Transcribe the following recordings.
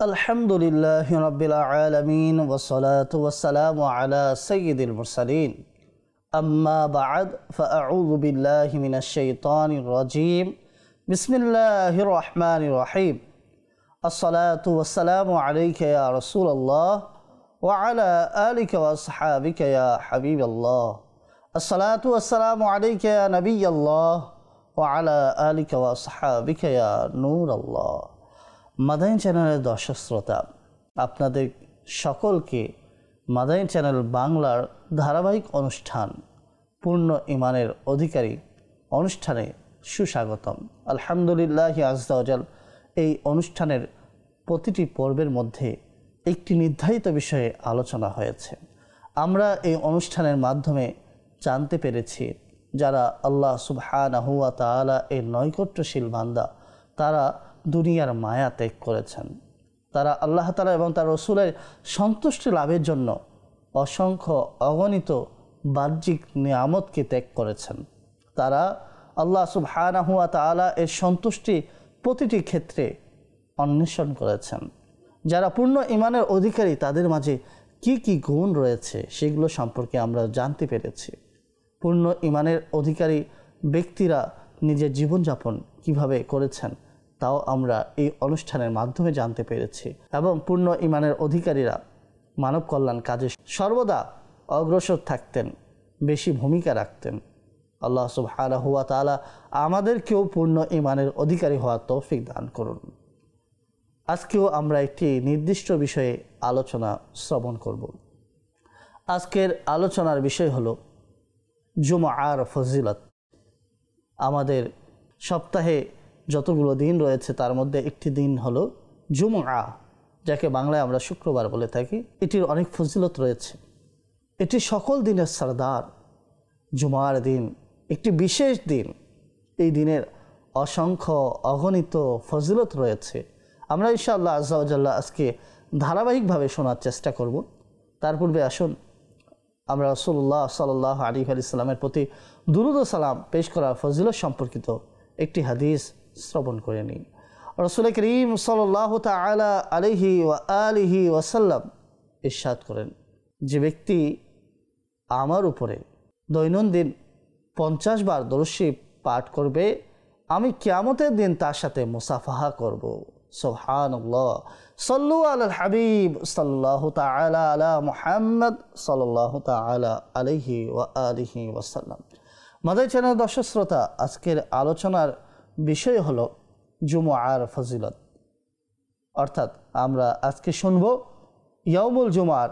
আলহামদুলিল্লাহি রাব্বিল আলামিন ওয়াসসালাতু ওয়াসসালামু আলা সাইয়্যিদিল মুরসালিন আম্মা বা'দ ফাআউযু বিল্লাহি মিনাশ শাইতানির রাজীম বিসমিল্লাহির রহমানির রহিম আসসালাতু ওয়াসসালামু আলাইকা ইয়া রাসূলুল্লাহ ওয়া আলা আলিকা ওয়া আসহাবিকা ইয়া হাবিবাল্লাহ আসসালাতু ওয়াসসালামু আলাইকা ইয়া নবিয়াল্লাহ ওয়া আলা আলিকা ওয়া আসহাবিকা ইয়া নূরাল্লাহ। মাদানী চ্যানেলের দর্শক শ্রোতা, আপনাদের সকলকে মাদানী চ্যানেল বাংলার ধারাবাহিক অনুষ্ঠান পূর্ণ ঈমানের অধিকারী অনুষ্ঠানে সুস্বাগতম। আলহামদুলিল্লাহি আযজা ওয়া জাল। এই অনুষ্ঠানের প্রতিটি পর্বের মধ্যে একটি নির্ধারিত বিষয়ে আলোচনা হয়েছে। আমরা এই অনুষ্ঠানের মাধ্যমে জানতে পেরেছি যারা আল্লাহ সুবহানাহু ওয়া তাআলা এর নৈকট্যশীল বান্দা, তারা দুনিয়ার মায়া ত্যাগ করেছেন। তারা আল্লাহ তাআলা এবং তার রাসূলের সন্তুষ্টি লাভের জন্য অসংখ্য অগণিত বাহ্যিক নিয়ামতকে ত্যাগ করেছেন। তারা আল্লাহ সুবহানাহু ওয়া তাআলা এর সন্তুষ্টি প্রতিটি ক্ষেত্রে অন্বেষণ করেছেন। যারা পূর্ণ ঈমানের অধিকারী, তাদের মাঝে কি কি গুণ রয়েছে সেগুলো সম্পর্কে আমরা জানতে পেরেছি। পূর্ণ ঈমানের অধিকারী ব্যক্তিরা নিজের জীবনযাপন কিভাবে করেছেন তাও আমরা এই অনুষ্ঠানের মাধ্যমে জানতে পেরেছি। এবং পূর্ণ ঈমানের অধিকারীরা মানব কল্যাণ কাজে সর্বদা অগ্রসর থাকতেন, বেশি ভূমিকা রাখতেন। আল্লাহ সুবহানাহু ওয়া তাআলা আমাদেরকেও পূর্ণ ঈমানের অধিকারী হওয়ার তৌফিক দান করুন। আজকেও আমরা একটি নির্দিষ্ট বিষয়ে আলোচনা শ্রবণ করব। আজকের আলোচনার বিষয় হলো জুমআর ফজিলত। আমাদের সপ্তাহে যতগুলো দিন রয়েছে তার মধ্যে একটি দিন হলো জুমআ, যাকে বাংলায় আমরা শুক্রবার বলে থাকি। এটির অনেক ফজিলত রয়েছে। এটি সকল দিনের সরদার। জুমার দিন একটি বিশেষ দিন। এই দিনের অসংখ্য অগণিত ফজিলত রয়েছে। আমরা ইনশাআল্লাহ আযজা ওয়া জাল্লা আজকে ধারাবাহিকভাবে শোনার চেষ্টা করব। তার পূর্বে আসুন আমরা রাসূলুল্লাহ সাল্লাল্লাহু আলাইহি ওয়াসাল্লামের প্রতি দুরূদ ও সালাম পেশ করার ফজিলত সম্পর্কিত একটি হাদিস শ্রবণ করে নিই। রাসূল করিম সাল্লাল্লাহু তাআলা আলাইহি ওয়া আলিহি ওয়াসাল্লাম ইরশাদ করেন, যে ব্যক্তি আমার উপরে দৈনন্দিন 50 বার দরুদ শরীফ পাঠ করবে, আমি কিয়ামতের দিন তার সাথে মুসাফাহা করব। সুবহানাল্লাহ। সাল্লু আলাল হাবিব সাল্লাল্লাহু তাআলা আলা মুহাম্মদ সাল্লাল্লাহু তাআলা আলাইহি ওয়া আলিহি ওয়াসাল্লাম। মাদানী চ্যানেল দর্শক শ্রোতা, আজকের আলোচনার বিষয় হলো জুমআর ফজিলত। অর্থাৎ আমরা আজকে শুনব ইয়াউমুল জুমআর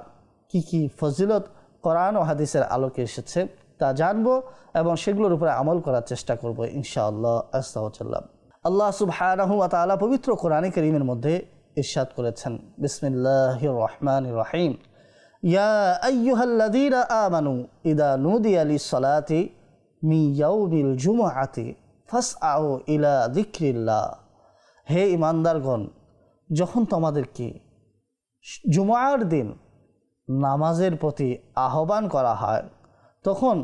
কি কি ফজিলত কোরআন ও হাদিসের আলোকে এসেছে তা জানব এবং সেগুলোর উপরে আমল করার চেষ্টা করব ইনশাআল্লাহ আযজা ওয়া জাল্লা। আল্লাহ সুবহানাহু ওয়া তাআলা পবিত্র কোরআনে কারীমের মধ্যে ইরশাদ করেছেন, বিসমিল্লাহির রহমানির রহিম, ইয়া আইয়ুহাল্লাযীনা আমানু ইযা নুদিয়া লিস-সালাতি মিন ইয়াউমিল জুমআতি ফাসআউ ইলা যিকরিল্লাহ। হে ঈমানদারগণ, যখন তোমাদেরকে জুমআর দিন নামাজের প্রতি আহ্বান করা হয় তখন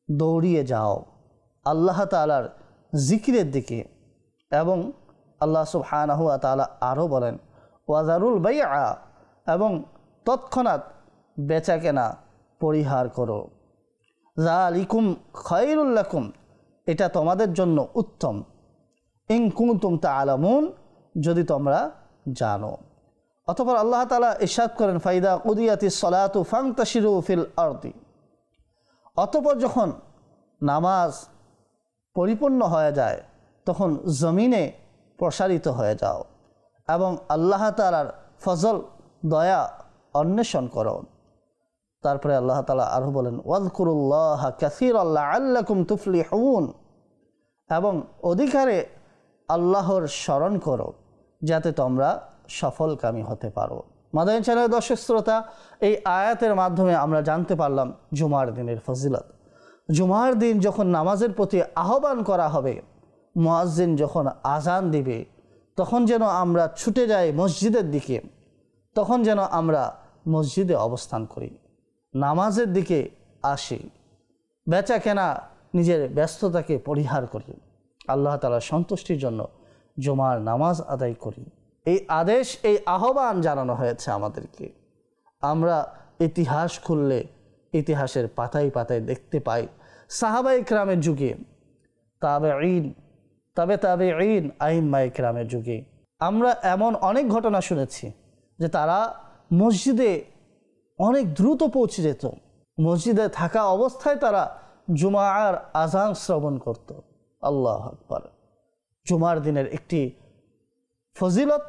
দৌড়িয়ে যাও আল্লাহ তাআলার জিকিরের দিকে। এবং আল্লাহ সুবহানাহু ওয়া তাআলা আরও বলেন, ওয়াজারুল বাইআ, এবং তৎক্ষণাৎ বেচাকেনা পরিহার করো। যালিকুম খায়রুল লাকুম, এটা তোমাদের জন্য উত্তম। ইন কুনতুম তা'লামুন, যদি তোমরা জানো। অতঃপর আল্লাহ তাআলা ইরশাদ করেন, ফাইদা কুদিয়াতিস সালাতু ফান্তাশিরু ফিল আরদি। অতঃপর যখন নামাজ পরিপূর্ণ হয়ে যায় তখন জমিনে প্রসারিত হয়ে যাও এবং আল্লাহ তাআলার ফজল দয়া অন্বেষণ করো। তারপরে আল্লাহ তাআলা আরও বলেন, ওয়াজকুরুল্লাহা কাসীরান লাআল্লাকুম তুফলিহুন, এবং অধিকারে আল্লাহর স্মরণ করো যাতে তোমরা সফলকামী হতে পারো। মাদানী চ্যানেলের দর্শক শ্রোতা, এই আয়াতের মাধ্যমে আমরা জানতে পারলাম জুমার দিনের ফজিলত। জুমার দিন যখন নামাজের প্রতি আহ্বান করা হবে, মুয়াজ্জিন যখন আজান দিবে, তখন যেন আমরা ছুটে যাই মসজিদের দিকে, তখন যেন আমরা মসজিদে অবস্থান করি, নামাজের দিকে আসি, বেচা কেনা নিজের ব্যস্ততাকে পরিহার করি, আল্লাহ তাআলার সন্তুষ্টির জন্য জুমার নামাজ আদায় করি। এই আদেশ, এই আহ্বান জানানো হয়েছে আমাদেরকে। আমরা ইতিহাস খুললে ইতিহাসের পাতায় পাতায় দেখতে পাই সাহাবায়ে কেরামের যুগে, তাবেঈন, আইম্মায়ে কেরামের যুগে আমরা এমন অনেক ঘটনা শুনেছি যে তারা মসজিদে অনেক দ্রুত পৌঁছে যেত। মসজিদে থাকা অবস্থায় তারা জুমার আযান শ্রবণ করত। আল্লাহু আকবার। জুমার দিনের একটি ফজিলত,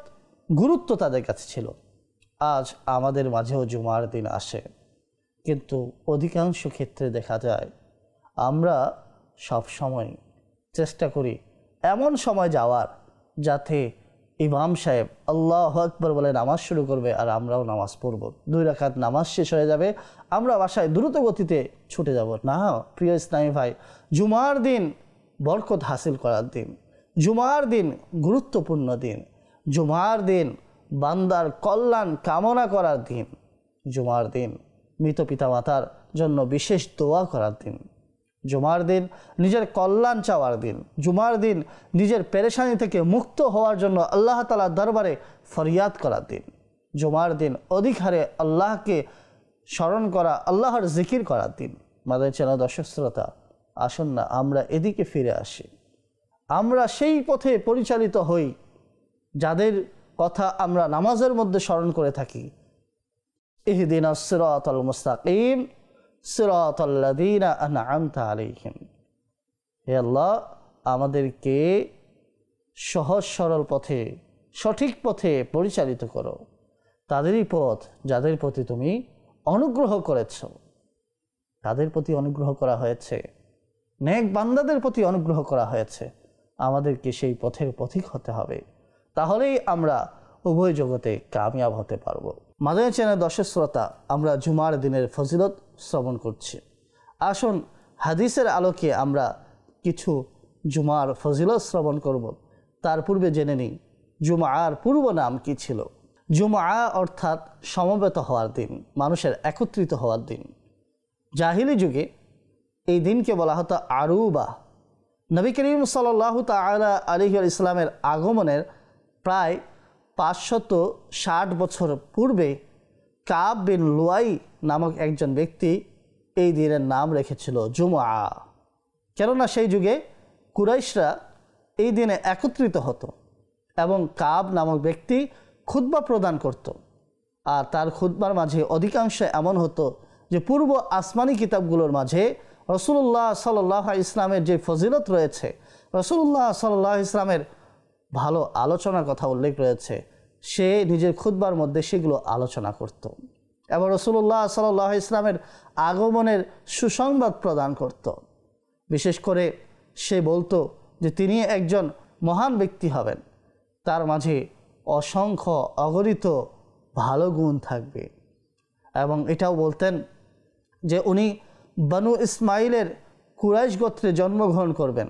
গুরুত্ব তাদের কাছে ছিল। আজ আমাদের মাঝেও জুমার দিন আসে, কিন্তু অধিকাংশ ক্ষেত্রে দেখা যায় আমরা সব সময় চেষ্টা করি এমন সময় যাওয়ার যাতে ইমাম সাহেব আল্লাহু আকবার বলে নামাজ শুরু করবে আর আমরাও নামাজ পড়ব, 2 রাকাত নামাজ শেষ হয়ে যাবে, আমরা বাসায় দ্রুত গতিতে ছুটে যাব। না, প্রিয় ইসলামী ভাই, জুমার দিন বরকত হাসিল করার দিন, জুমার দিন গুরুত্বপূর্ণ দিন, জুমার দিন বান্দার কল্যাণ কামনা করার দিন, জুমার দিন মৃত পিতামাতার জন্য বিশেষ দোয়া করার দিন, জুমার দিন নিজের কল্যাণ চাওয়ার দিন, জুমার দিন নিজের পেরেশানি থেকে মুক্ত হওয়ার জন্য আল্লাহ তাআলার দরবারে ফরিয়াদ করার দিন, জুমার দিন অধিক হারে আল্লাহকে স্মরণ করা, আল্লাহর জিকির করার দিন। মাদানী চ্যানেল দর্শক শ্রোতা, আসুন না আমরা এদিকে ফিরে আসি, আমরা সেই পথে পরিচালিত হই যাদের কথা আমরা নামাজের মধ্যে স্মরণ করে থাকি। ইহদিনাস সিরাতাল মুস্তাকিম সিরাতাল্লাযীনা আন'আমতা আলাইহিম। হে আল্লাহ, আমাদেরকে সহজ সরল পথে, সঠিক পথে পরিচালিত করো, তাদেরই পথ যাদের প্রতি তুমি অনুগ্রহ করেছ। তাদের প্রতি অনুগ্রহ করা হয়েছে, নেক বান্দাদের প্রতি অনুগ্রহ করা হয়েছে। আমাদেরকে সেই পথের পথিক হতে হবে, তাহলেই আমরা উভয় জগতে কামিয়াব হতে পারব। মাদানী চ্যানেল দর্শক শ্রোতা, আমরা জুমার দিনের ফজিলত শ্রবণ করছি। আসুন হাদিসের আলোকে আমরা কিছু জুমার ফজিলত শ্রবণ করব। তার পূর্বে জেনে নিই জুমার পূর্ব নাম কি ছিল। জুমা অর্থাৎ সমবেত হওয়ার দিন, মানুষের একত্রিত হওয়ার দিন। জাহিলি যুগে এই দিনকে বলা হতো আরুবা। নবী করিম সাল্লাল্লাহু তাআলা আলাইহি ইসলামের আগমনের প্রায় 560 বছর পূর্বে কাব বিন লুয়াই নামক একজন ব্যক্তি এই দিনের নাম রেখেছিল জুমা। কেননা সেই যুগে কুরাইশরা এই দিনে একত্রিত হতো এবং কাব নামক ব্যক্তি খুতবা প্রদান করত। আর তার খুতবার মাঝে অধিকাংশ এমন হতো যে পূর্ব আসমানি কিতাবগুলোর মাঝে রাসূলুল্লাহ সাল্লাল্লাহু আলাইহি ইসলামের যে ফজিলত রয়েছে, রাসূলুল্লাহ সাল্লাল্লাহু আলাইহি ইসলামের ভালো আলোচনার কথা উল্লেখ রয়েছে, সে নিজের খুতবার মধ্যে সেগুলো আলোচনা করত এবং রাসূলুল্লাহ সাল্লাল্লাহু আলাইহি ইসলামের আগমনের সুসংবাদ প্রদান করত। বিশেষ করে সে বলতো যে তিনি একজন মহান ব্যক্তি হবেন, তার মাঝে অসংখ্য অগণিত ভালো গুণ থাকবে, এবং এটাও বলতেন যে উনি বনু ইসমাইলের কুরাইশ গোত্রে জন্মগ্রহণ করবেন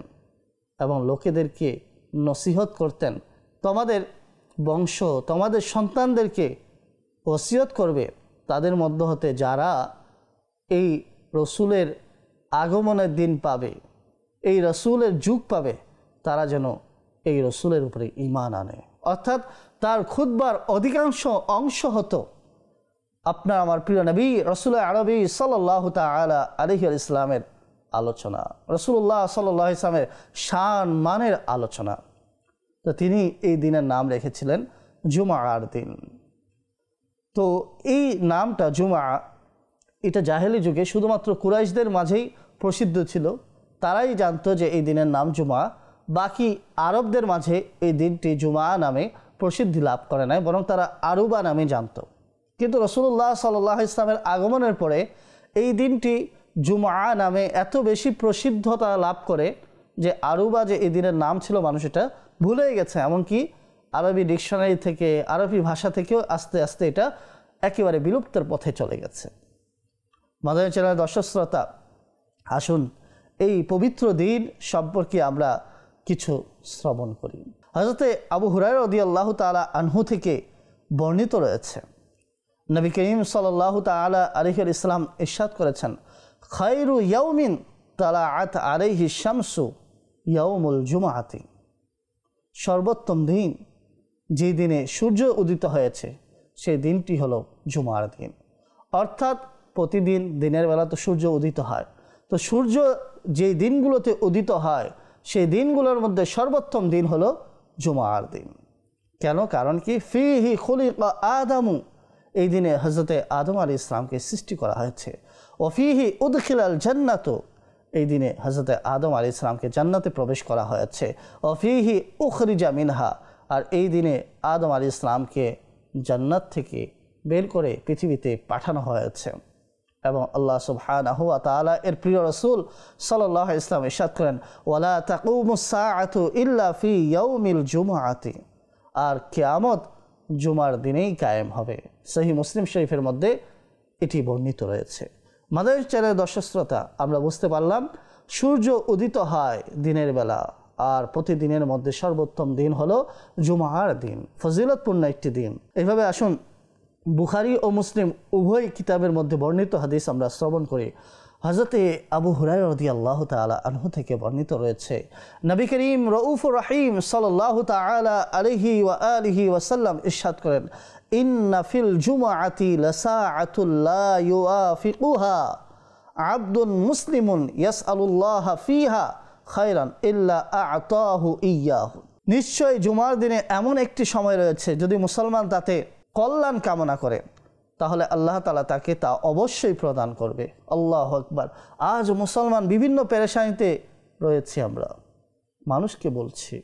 এবং লোকেদেরকে নসিহত করতেন, তোমাদের বংশ, তোমাদের সন্তানদেরকে ওসিয়ত করবে তাদের মধ্য হতে যারা এই রসুলের আগমনের দিন পাবে, এই রসুলের যুগ পাবে, তারা যেন এই রসুলের উপরে ঈমান আনে। অর্থাৎ তার খুতবার অধিকাংশ অংশ হতো আপনার আমার প্রিয় নবী রসুল আরবি সাল্লাল্লাহু তাআলা আলাইহি ইসলামের আলোচনা, রসুল্লাহ সাল্লাল্লাহু আলাইহি ইসলামের শান মানের আলোচনা। তো তিনি এই দিনের নাম রেখেছিলেন জুমার দিন। তো এই নামটা জুমা, এটা জাহেলি যুগে শুধুমাত্র কুরাইশদের মাঝেই প্রসিদ্ধ ছিল, তারাই জানতো যে এই দিনের নাম জুমা। বাকি আরবদের মাঝে এই দিনটি জুমা নামে প্রসিদ্ধি লাভ করে নাই, বরং তারা আরুবা নামে জানতো। কিন্তু রাসূলুল্লাহ সাল্লাল্লাহু আলাইহি ইসলামের আগমনের পরে এই দিনটি জুমা নামে এত বেশি প্রসিদ্ধতা লাভ করে যে আরুবা যে এই দিনের নাম ছিল মানুষ এটা ভুলেই গেছে। এমনকি আরবি ডিকশনারি থেকে, আরবি ভাষা থেকেও আস্তে আস্তে এটা একেবারে বিলুপ্তের পথে চলে গেছে। মাদানী চ্যানেল দর্শক শ্রোতা, আসুন এই পবিত্র দিন সম্পর্কে আমরা কিছু শ্রবণ করি। হযরতে আবু হুরায়রা রাদিয়াল্লাহু তাআলা আনহু থেকে বর্ণিত রয়েছে, নবী করিম সাল্লাল্লাহু তাআলা আলাইহি ইসলাম ইরশাদ করেছেন, খায়রু ইয়াউমিন তালাআত আলাইহি শামসু ইয়াউমুল জুমআতি। সর্বোত্তম দিন যেই দিনে সূর্য উদিত হয়েছে সেই দিনটি হলো জুমার দিন। অর্থাৎ প্রতিদিন দিনের বেলা তো সূর্য উদিত হয়, তো সূর্য যেই দিনগুলোতে উদিত হয় সেই দিনগুলোর মধ্যে সর্বোত্তম দিন হলো জুমার দিন। কেন? কারণ কি, ফিহি খুলিকা আদামু, এই দিনে হযরতে আদম আলাইহিস সালামকে সৃষ্টি করা হয়েছে। ও ফিহি উদখিলাল জান্নাত, এই দিনে হযরতে আদম আলাইহিস সালামকে জান্নাতে প্রবেশ করা হয়েছে। ও ফিহি উখরিজা মিনহা, আর এই দিনে আদম আলাইহিস সালামকে জান্নাত থেকে বের করে পৃথিবীতে পাঠানো হয়েছে। এবং আল্লাহ সুবহানাহু ওয়া তাআলা এর প্রিয় রাসূল সাল্লাল্লাহু আলাইহি ওয়াসাল্লাম ইরশাদ করেন, ওয়ালা তাকুমুস সাআতু ইল্লা ফি ইয়াউমিল জুমআতি, আর কিয়ামত জুমার দিনেই কায়েম হবে। সহিহ মুসলিম শরীফের মধ্যে এটি বর্ণিত রয়েছে। মাদানী চ্যানেলের দর্শক শ্রোতা, আমরা বুঝতে পারলাম সূর্য উদিত হয় দিনের বেলা, আর প্রতিদিনের মধ্যে সর্বোত্তম দিন হলো জুমার দিন, ফজিলতপূর্ণ একটি দিন। এইভাবে আসুন বুখারী ও মুসলিম উভয় কিতাবের মধ্যে বর্ণিত হাদিস আমরা শ্রবণ করি। হযরতে আবু হুরায়রা রাদিয়াল্লাহু তাআলা আনহু থেকে বর্ণিত রয়েছে, নবী করিম রউফুর রহিম সাল্লাল্লাহু তাআলা আলাইহি ওয়া আলিহি ওয়াসাল্লাম ইরশাদ করেন, ইন্না ফিল জুমআতি লাসাআতুল লা ইউআফিকুহা আবদুন মুসলিমুন ইয়াসআলুল্লাহা ফিহা খায়রান ইল্লা আ'তাহু ইয়্যাহু, নিশ্চয় জুমার দিনে এমন একটি সময় রয়েছে যদি মুসলমান তাতে কল্যাণ কামনা করে তাহলে আল্লাহ তাআলা তাকে তা অবশ্যই প্রদান করবে। আল্লাহু আকবার। আজ মুসলমান বিভিন্ন পেরেশানিতে রয়েছে, আমরা মানুষকে বলছি,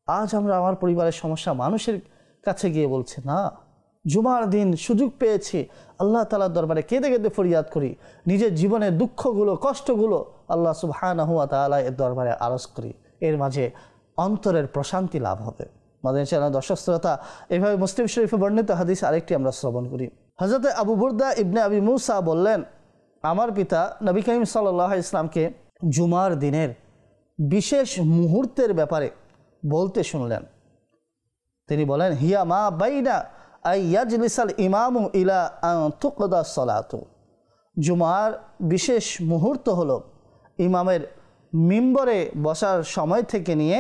আজ আমরা আমার পরিবারের সমস্যা মানুষের কাছে গিয়ে বলছি না, জুমার দিন সুযোগ পেয়েছি আল্লাহ তাআলার দরবারে কেঁদে কেঁদে ফরিয়াদ করি, নিজের জীবনের দুঃখগুলো কষ্টগুলো আল্লাহ সুবহানাহু ওয়া তাআলা এর দরবারে আরজ করি, এর মাঝে অন্তরের প্রশান্তি লাভ হবে। মাদানী চ্যানেল দর্শক শ্রোতা, এভাবে মুসলিম শরীফে বর্ণিত হাদিস আরেকটি আমরা শ্রবণ করি। হযরতে আবু বুরদা ইবনে আবি মুসা বললেন, আমার পিতা নবী করিম সাল্লাল্লাহু আলাইহি ওয়াসাল্লামকে জুমার দিনের বিশেষ মুহূর্তের ব্যাপারে বলতে শুনলেন। তিনি বলেন, হিয়া মা বাইনা আই ইয়াজলিসাল ইমামু ইলা আন তুকদা সালাতু, জুমার বিশেষ মুহূর্ত হলো ইমামের মিম্বরে বসার সময় থেকে নিয়ে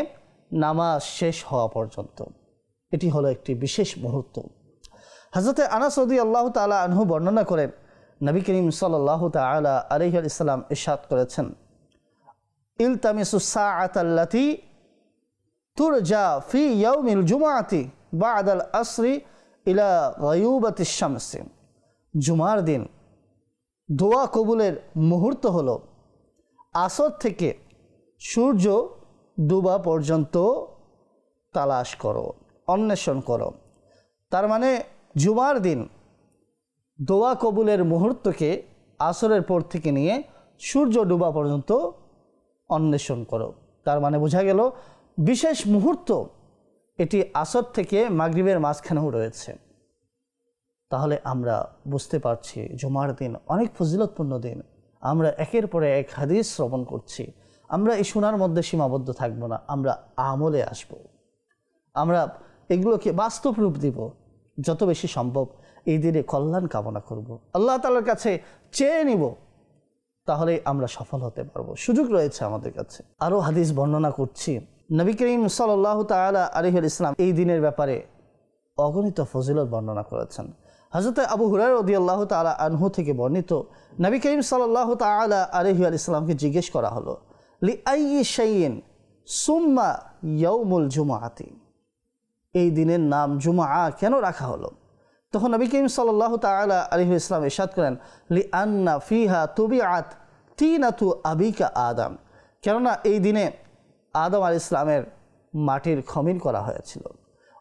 নামাজ শেষ হওয়া পর্যন্ত, এটি হলো একটি বিশেষ মুহূর্ত। হযরতে আনাস রাদিয়াল্লাহু তাআলা আনহু বর্ণনা করেন, নবী করিম সাল্লাল্লাহু তাআলা আলাইহি ওয়াসাল্লাম ইরশাদ করেছেন, ইলতামিসুস সাআতাল্লাতী তুরজা ফি ইয়াউমিল জুমআতি বা'দাল আসরি ইলা গায়ুবাতিশ শামসি, জুমার দিন দোয়া কবুলের মুহূর্ত হলো আসর থেকে সূর্য ডুবা পর্যন্ত তালাশ করো, অন্বেষণ করো। তার মানে জুমার দিন দোয়া কবুলের মুহূর্তকে আসরের পর থেকে নিয়ে সূর্য ডুবা পর্যন্ত অন্বেষণ করো। তার মানে বোঝা গেল বিশেষ মুহূর্ত এটি আসর থেকে মাগরিবের মাঝখানেও রয়েছে। তাহলে আমরা বুঝতে পারছি জুমার দিন অনেক ফজিলতপূর্ণ দিন। আমরা একের পরে এক হাদিস শ্রবণ করছি, আমরা এই শোনার মধ্যে সীমাবদ্ধ থাকব না, আমরা আমলে আসব, আমরা এগুলোকে বাস্তব রূপ দিব, যত বেশি সম্ভব এই দিনে কল্যাণ কামনা করব, আল্লাহ তাআলার কাছে চেয়ে নিব, তাহলে আমরা সফল হতে পারবো। সুযোগ রয়েছে আমাদের কাছে। আরও হাদিস বর্ণনা করছি। নবী করিম সাল্লাল্লাহু তাআলা আলাইহি ওয়াসাল্লাম এই দিনের ব্যাপারে অগণিত ফজিলত বর্ণনা করেছেন। হযরত আবু হুরায়রা রাদিয়াল্লাহু তাআলা আনহু থেকে বর্ণিত, নবী করিম সাল্লাল্লাহু তাআলা আলাইহি ওয়াসাল্লামকে জিজ্ঞেস করা হলো, লিআইয়ি শাইইন সুম্মা ইয়াউমুল জুমআতি, এই দিনের নাম জুমআ কেন রাখা হলো? তখন নবী করিম সাল্লাল্লাহু তাআলা আলাইহি ওয়াসাল্লাম ইরশাদ করেন, লিআন্না ফিহা তুবিআত তিনাতু আবিকা আদম, কেননা এই দিনে আদম আলাইহিস সালামের মাটির খমির করা হয়েছিল।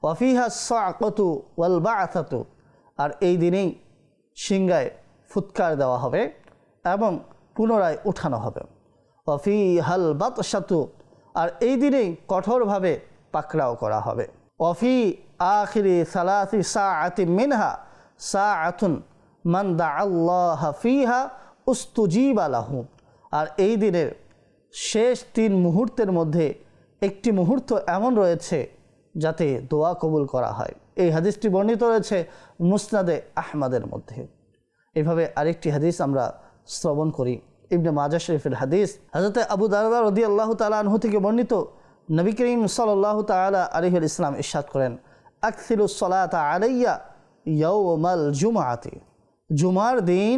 ওয়াফিহা সাআকাতু ওয়াল বাআসাতু, আর এই দিনেই সিংহায় ফুৎকার দেওয়া হবে এবং পুনরায় উঠানো হবে। ওয়াফিহাল বাতশাতু, আর এই দিনেই কঠোরভাবে পাকড়াও করা হবে। ওয়াফি আখিরি সালাসি সাআতিন মিনহা সাআতুন মান দাআল্লাহা ফিহা উস্তুজিবা লাহু, আর এই দিনের শেষ 3 মুহূর্তের মধ্যে একটি মুহূর্ত এমন রয়েছে যাতে দোয়া কবুল করা হয়। এই হাদিসটি বর্ণিত রয়েছে মুসনাদে আহমদের মধ্যে। এভাবে আরেকটি হাদিস আমরা শ্রবণ করি, ইবনে মাজাহ শরীফের হাদিস। হযরত আবু দারদা রাদিয়াল্লাহু তাআলা আনহু থেকে বর্ণিত, নবী করিম সাল্লাল্লাহু তাআলা আলাইহি ওয়াসাল্লাম ইরশাদ করেন, আকসিরুস সালাতা আলাইয়া ইয়াউমাল জুমআতি, জুমার দিন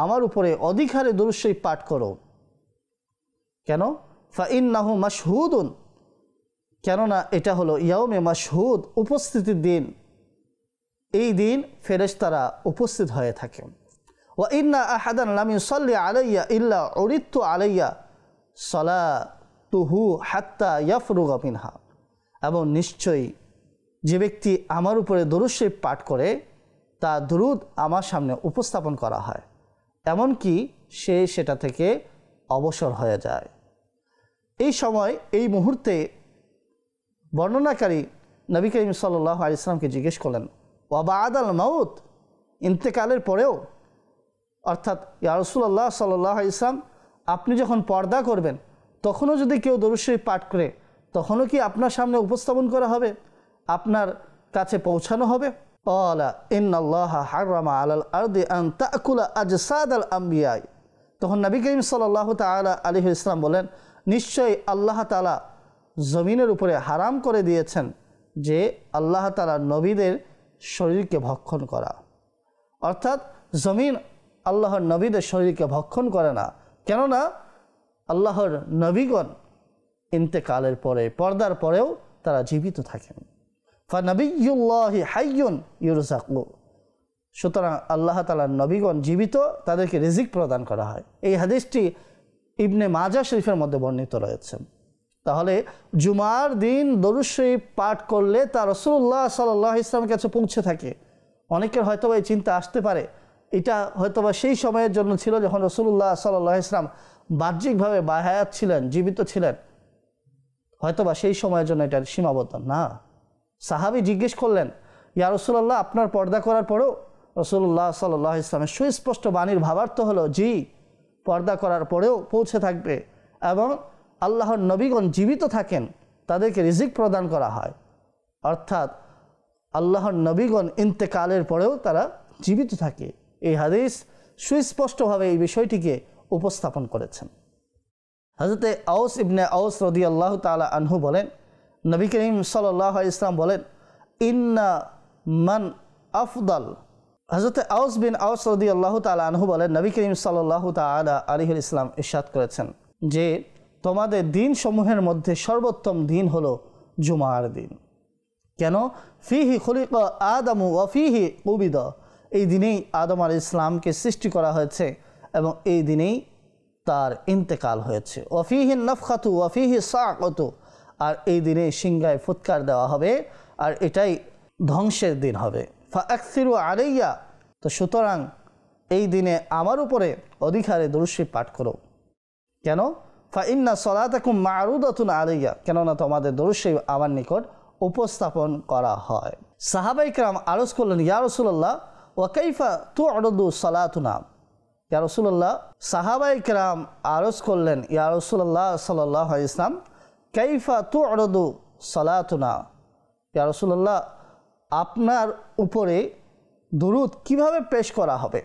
আমার উপরে অধিক হারে দুরূদ শরীফ পাঠ করো। কেন? ফাইন্নাহু মাশহুদুন, কেননা এটা হলো ইয়াউমে মাশহুদ, উপস্থিতির দিন। এই দিন ফেরেশতারা উপস্থিত হয়ে থাকে। ওয়া ইন্না আহাদান লাম ইউসাল্লি আলাইয়া ইল্লা উরিদতু আলাইয়া সালাতুহু হাত্তা ইয়াফরুগা মিনহা, এবং নিশ্চয়ই যে ব্যক্তি আমার উপরে দরুদ শরীফ পাঠ করে তা দরুদ আমার সামনে উপস্থাপন করা হয়, এমনকি সে সেটা থেকে অবসর হয়ে যায়। এই সময়, এই মুহূর্তে বর্ণনাকারী নবী করিম সাল্লাল্লাহু আলাইহি ওয়াসাল্লামকে জিজ্ঞেস করলেন, ওয়া বা'দাল মাউত, ইন্তেকালের পরেও, অর্থাৎ ইয়া রাসূলুল্লাহ সাল্লাল্লাহু আলাইহি ওয়াসাল্লাম, আপনি যখন পর্দা করবেন তখনও যদি কেউ দরুদ শরীফ পাঠ করে, তখনও কি আপনার সামনে উপস্থাপন করা হবে, আপনার কাছে পৌঁছানো হবে? ক্বালা ইন্নাল্লাহা হাররামা আলাল আরদি আন তাকুলা আজসাদাল আমবিয়া, তখন নবী করিম সাল্লাল্লাহু তাআলা আলাইহি ওয়াসাল্লাম বলেন, নিশ্চয়ই আল্লাহ তাআলা জমিনের উপরে হারাম করে দিয়েছেন যে আল্লাহ তাআলা নবীদের শরীরকে ভক্ষণ করা। অর্থাৎ জমিন আল্লাহর নবীদের শরীরকে ভক্ষণ করে না, কেননা আল্লাহর নবীগণ ইন্তেকালের পরে, পর্দার পরেও তারা জীবিত থাকেন। ফানাবিয়ুল্লাহি হাইয়ুন ইউরযাকু, সুতরাং আল্লাহ তাআলার নবীগণ জীবিত, তাদেরকে রিজিক প্রদান করা হয়। এই হাদিসটি ইবনে মাজাহ শরীফের মধ্যে বর্ণিত রয়েছে। তাহলে জুমার দিন দরুদ শরীফ পাঠ করলে তা রাসূলুল্লাহ সাল্লাল্লাহু আলাইহি ওয়াসাল্লামের কাছে পৌঁছে থাকে। অনেকের হয়তোবা এই চিন্তা আসতে পারে, এটা হয়তোবা সেই সময়ের জন্য ছিল যখন রাসূলুল্লাহ সাল্লাল্লাহু আলাইহি ওয়াসাল্লাম বাহ্যিকভাবে বাহায়াত ছিলেন, জীবিত ছিলেন, হয়তোবা সেই সময়ের জন্য এটা সীমাবদ্ধ না। সাহাবী জিজ্ঞেস করলেন, ইয়া রাসূলুল্লাহ, আপনার পর্দা করার পরেও? রাসূলুল্লাহ সাল্লাল্লাহু আলাইহি ওয়াসাল্লামের সুস্পষ্ট বাণীর ভাবার্থ হলো, জি, পর্দা করার পরেও পৌঁছে থাকবে, এবং আল্লাহর নবীগণ জীবিত থাকেন, তাদেরকে রিজিক প্রদান করা হয়। অর্থাৎ আল্লাহর নবীগণ ইন্তেকালের পরেও তারা জীবিত থাকে। এই হাদিস সুস্পষ্টভাবে এই বিষয়টিকে উপস্থাপন করেছেন। হযরতে আউস ইবনে আউস রাদিয়াল্লাহু তাআলা আনহু বলেন, নবী করিম সাল্লাল্লাহু আলাইহি ওয়াসাল্লাম বলেন, ইন্না মান আফদাল, হযরতে আউস বিন আউস রাদিয়াল্লাহু তাআলা আনহু বলেন, নবী করিম সাল্লাল্লাহু তাআলা আলাইহি ওয়াসাল্লাম ইরশাদ করেছেন যে তোমাদের দিন সমূহের মধ্যে সর্বোত্তম দিন হলো জুমার দিন। কেন? ফিহি খুলিকা আদমু ওয়া ফিহি কুবিদা, এই দিনেই আদম আলাইহিস সালামকে সৃষ্টি করা হয়েছে এবং এই দিনেই তার ইন্তেকাল হয়েছে। ওয়া ফিহি নাফখাতু ওয়া ফিহি সাআকাতু, আর এই দিনে সিংহায় ফুৎকার দেওয়া হবে, আর এটাই ধ্বংসের দিন হবে। ফাআকসিরু আলাইয়া, তো সুতরাং এই দিনে আমার উপরে অধিকারে দরুদ শরীফ পাঠ করো। কেন? ফাইন্না সলাতাকুম মারুদাতুন আলাইয়া, কেননা তোমাদের দরুদ শরীফ আমার নিকট উপস্থাপন করা হয়। সাহাবায়ে কেরাম আরজ করলেন, ইয়া রাসূলুল্লাহ ওয়া কাইফা তু'রাদু সালাতুনা, ইয়া রাসূলুল্লাহ, সাহাবায়ে কেরাম আরজ করলেন, ইয়া রাসূলুল্লাহ সাল্লাল্লাহু আলাইহি ওয়াসাল্লাম, কাইফা তু'রাদু সালাতুনা, ইয়া রাসূলুল্লাহ, আপনার উপরে দরুদ কিভাবে পেশ করা হবে,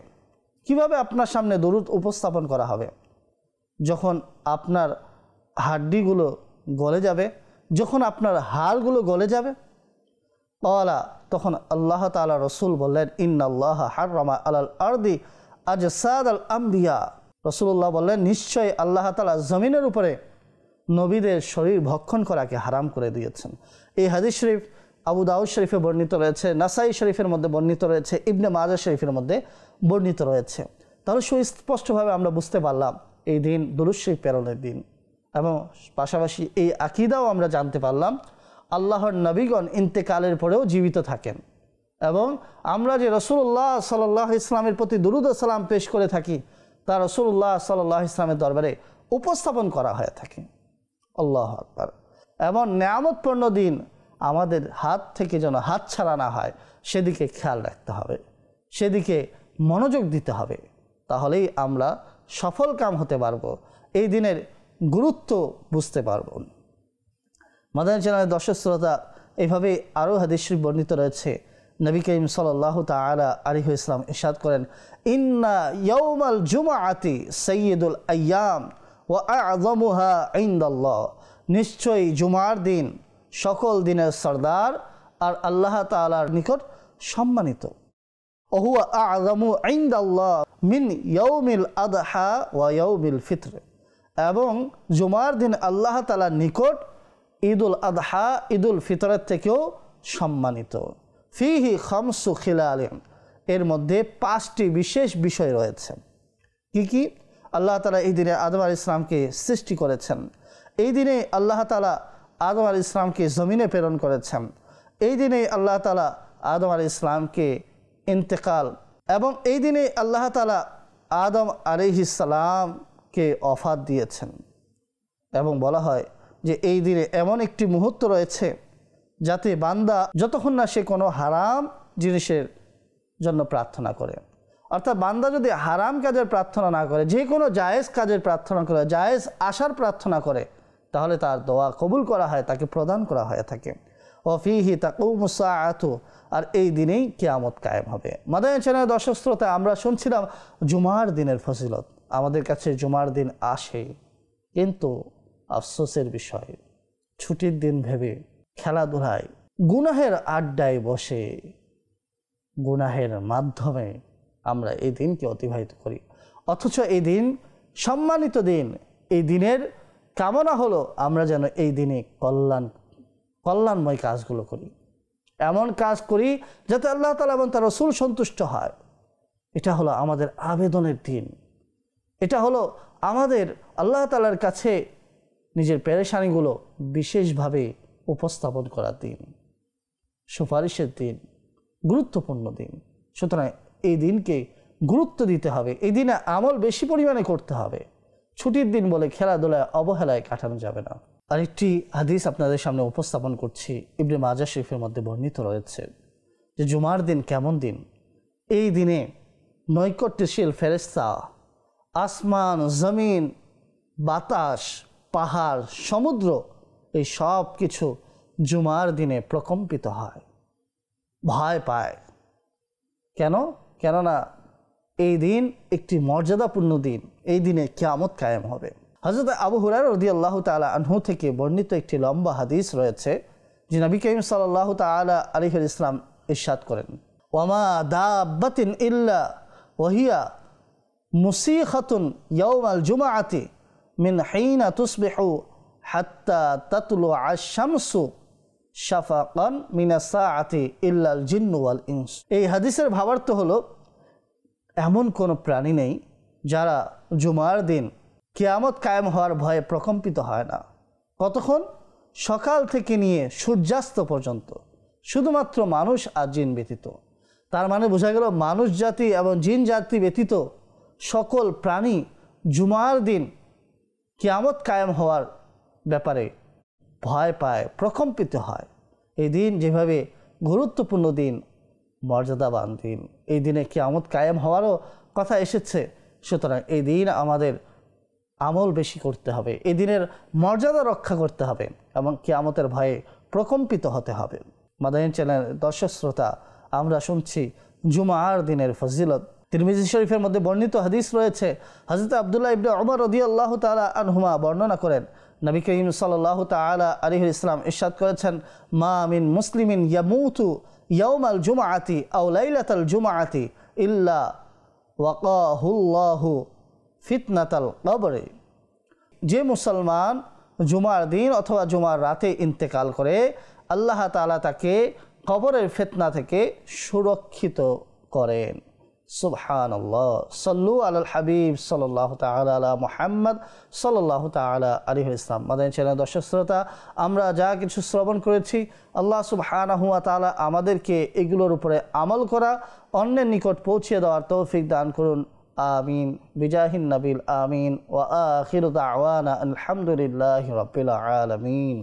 কিভাবে আপনার সামনে দরুদ উপস্থাপন করা হবে? যখন আপনার হাড্ডিগুলো গলে যাবে, যখন আপনার হাড়গুলো গলে যাবে? ক্বালা, তখন আল্লাহ তাআলা রাসূল বললেন, ইন্নাল্লাহা হাররামা আলাল আরদি আজসাদাল আমবিয়া, রাসূলুল্লাহ বললেন, নিশ্চয়ই আল্লাহ তাআলা জমিনের উপরে নবীদের শরীর ভক্ষণ করাকে হারাম করে দিয়েছেন। এই হাদিস শরীফ আবু দাউদ শরীফে বর্ণিত রয়েছে, নাসাই শরীফের মধ্যে বর্ণিত রয়েছে, ইবনে মাজাহ শরীফের মধ্যে বর্ণিত রয়েছে। তাহলে সুস্পষ্টভাবে আমরা বুঝতে পারলাম এই দিন দরুদ শরীফ প্রেরণের দিন, এবং পাশাপাশি এই আকীদাও আমরা জানতে পারলাম আল্লাহর নবীগণ ইন্তেকালের পরেও জীবিত থাকেন, এবং আমরা যে রাসূলুল্লাহ সাল্লাল্লাহু আলাইহি ওয়াসাল্লামের প্রতি দুরূদ ও সালাম পেশ করে থাকি তা রাসূলুল্লাহ সাল্লাল্লাহু আলাইহি ওয়াসাল্লামের দরবারে উপস্থাপন করা হয়ে থাকে। আল্লাহু আকবার। এমন নেয়ামতপূর্ণ দিন আমাদের হাত থেকে যেন হাত ছাড়া না হয়, সেদিকে খেয়াল রাখতে হবে, সেদিকে মনোযোগ দিতে হবে, তাহলেই আমরা সফল কাম হতে পারবো, এই দিনের গুরুত্ব বুঝতে পারব। মাদানী চ্যানেলের দর্শক শ্রোতা, এইভাবে আরও হাদিস শরীফ বর্ণিত রয়েছে। নবী করিম সাল্লাল্লাহু তাআলা আলাইহি ওয়াসাল্লাম ইরশাদ করেন, ইন্না ইয়াউমাল জুমআতি সাইয়্যিদুল আইয়াম ওয়া আ'যামুহা ইনদাল্লাহ, নিশ্চয়ই জুমার দিন সকল দিনের সরদার আর আল্লাহ তাআলার নিকট সম্মানিত। ওহুয়া আযমু ইনদাল্লাহ মিন ইয়াউমিল আদহা ওয়া ইয়াউমিল ফিতর, এবং জুমার দিন আল্লাহ তাআলার নিকট ঈদুল আদহা ঈদুল ফিতরের থেকেও সম্মানিত। ফিহি খামসু খিলালিন, এর মধ্যে 5টি বিশেষ বিষয় রয়েছে। কি কি? আল্লাহ তাআলা এই দিনে আদম আলাইহিস সালামকে সৃষ্টি করেছেন, এই দিনে আল্লাহ তাআলা আদম আলাইহিস সালামকে জমিনে প্রেরণ করেছেন, এই দিনে আল্লাহ তাআলা আদম আলাইহিস সালামকে ইন্তেকাল, এবং এই দিনে আল্লাহ তাআলা আদম আলাইহিস সালামকে ওফাত দিয়েছেন। এবং বলা হয় যে এই দিনে এমন একটি মুহূর্ত রয়েছে যাতে বান্দা যতক্ষণ না সে কোনো হারাম জিনিসের জন্য প্রার্থনা করে, অর্থাৎ বান্দা যদি হারাম কাজের প্রার্থনা না করে, যে কোনো জায়েজ কাজের প্রার্থনা করে, জায়েজ আশার প্রার্থনা করে, তাহলে তার দোয়া কবুল করা হয়, তাকে প্রদান করা হয়ে থাকে। ওয়াফিহি তাকুমুস সাআতু, আর এই দিনেই কিয়ামত কায়েম হবে। মাদানী চ্যানেলের দর্শক শ্রোতা, আমরা শুনছিলাম জুমার দিনের ফজিলত। আমাদের কাছে জুমার দিন আসে, কিন্তু আফসোসের বিষয়, ছুটির দিন ভেবে খেলাধুলায়, গুনাহের আড্ডায় বসে, গুনাহের মাধ্যমে আমরা এই দিনকে অতিবাহিত করি। অথচ এই দিন সম্মানিত দিন, এই দিনের কামনা হলো আমরা যেন এই দিনে কল্যাণময় কাজগুলো করি, এমন কাজ করি যাতে আল্লাহ তাআলা এবং তার রাসূল সন্তুষ্ট হয়। এটা হলো আমাদের আবেদনের দিন, এটা হলো আমাদের আল্লাহ তাআলার কাছে নিজের পেরেশানিগুলো বিশেষভাবে উপস্থাপন করার দিন, সুপারিশের দিন, গুরুত্বপূর্ণ দিন। সুতরাং এই দিনকে গুরুত্ব দিতে হবে, এই দিনে আমল বেশি পরিমাণে করতে হবে। ছুটির দিন বলে খেলাধুলায় অবহেলায় কাটানো যাবে না। আরেকটি হাদিস আপনাদের সামনে উপস্থাপন করছি, ইবনে মাজাহ শরীফের মধ্যে বর্ণিত রয়েছে যে জুমার দিন কেমন দিন। এই দিনে নৈকট্যশীল ফেরেশতা, আসমান, জমিন, বাতাস, পাহাড়, সমুদ্র, এই সব কিছু জুমার দিনে প্রকম্পিত হয়, ভয় পায়। কেন? কেননা এই দিন একটি মর্যাদাপূর্ণ দিন, এই দিনে কিয়ামত কায়েম হবে। হযরত আবু হুরায়রা রাদিয়াল্লাহু তাআলা আনহু থেকে বর্ণিত একটি লম্বা হাদিস রয়েছে যে নবী করিম সাল্লাল্লাহু তাআলা আলাইহি ওয়াসাল্লাম ইরশাদ করেন, ওয়ামা দাব্বাতিন ইল্লা ওয়াহিয়া মুসিখাতুন ইয়াউমাল জুমআতি মিন হিনা তুসবিহু হাত্তা তাতলুআ আশ-শামসু শাফাকান মিনাস সাআতি ইল্লাল জিন্নু ওয়াল ইনস। এই হাদিসের ভাবার্থ হলো, এমন কোনো প্রাণী নেই যারা জুমার দিন কিয়ামত কায়েম হওয়ার ভয়ে প্রকম্পিত হয় না। কতক্ষণ? সকাল থেকে নিয়ে সূর্যাস্ত পর্যন্ত, শুধুমাত্র মানুষ আর জিন ব্যতীত। তার মানে বোঝা গেল মানুষ জাতি এবং জিন জাতি ব্যতীত সকল প্রাণী জুমার দিন কিয়ামত কায়েম হওয়ার ব্যাপারে ভয় পায়, প্রকম্পিত হয়। এই দিন যেভাবে গুরুত্বপূর্ণ দিন, মর্যাদাবান দিন, এই দিনে কিয়ামত কায়েম হওয়ারও কথা এসেছে। সুতরাং এই দিন আমাদের আমল বেশি করতে হবে, এই দিনের মর্যাদা রক্ষা করতে হবে এবং কিয়ামতের ভয়ে প্রকম্পিত হতে হবে। মাদানী চ্যানেলের দর্শক শ্রোতা, আমরা শুনছি জুমার দিনের ফজিলত। তিরমিজি শরীফের মধ্যে বর্ণিত হাদিস রয়েছে, হযরত আব্দুল্লাহ ইবনে উমর রাদিয়াল্লাহু তাআলা আনহুমা বর্ণনা করেন, নবী করিম সাল্লাল্লাহু তাআলা আলাইহি ওয়াসাল্লাম ইরশাদ করেছেন, মা মিন মুসলিমিন ইয়ামুতু ইয়াউমাল জুমআতি আও লাইলাতাল জুমআতি ইল্লা ওয়াকাহুল্লাহু ফিতনাতাল কবরে। যে মুসলমান জুমার দিন অথবা জুমার রাতে ইন্তেকাল করে, আল্লাহ তাআলা তাকে কবরের ফিতনা থেকে সুরক্ষিত করেন। সুবহানাল্লাহ। সাল্লু আলাল হাবিব সাল্লাল্লাহু তাআলা আলা মুহাম্মদ সাল্লাল্লাহু তাআলা আলাইহি ওয়াসাল্লাম। মাদানী চ্যানেল দর্শক শ্রোতা, আমরা যা কিছু শ্রবণ করেছি, আল্লাহ সুবহানাহু ওয়া তাআলা আমাদেরকে এগুলোর উপরে আমল করা, অন্যের নিকট পৌঁছে দেওয়ার তৌফিক দান করুন। আমিন বিজাহিন নবিল আমিন। ওয়া আখিরু দাওয়ানা আলহামদুলিল্লাহি রাব্বিল আলামিন।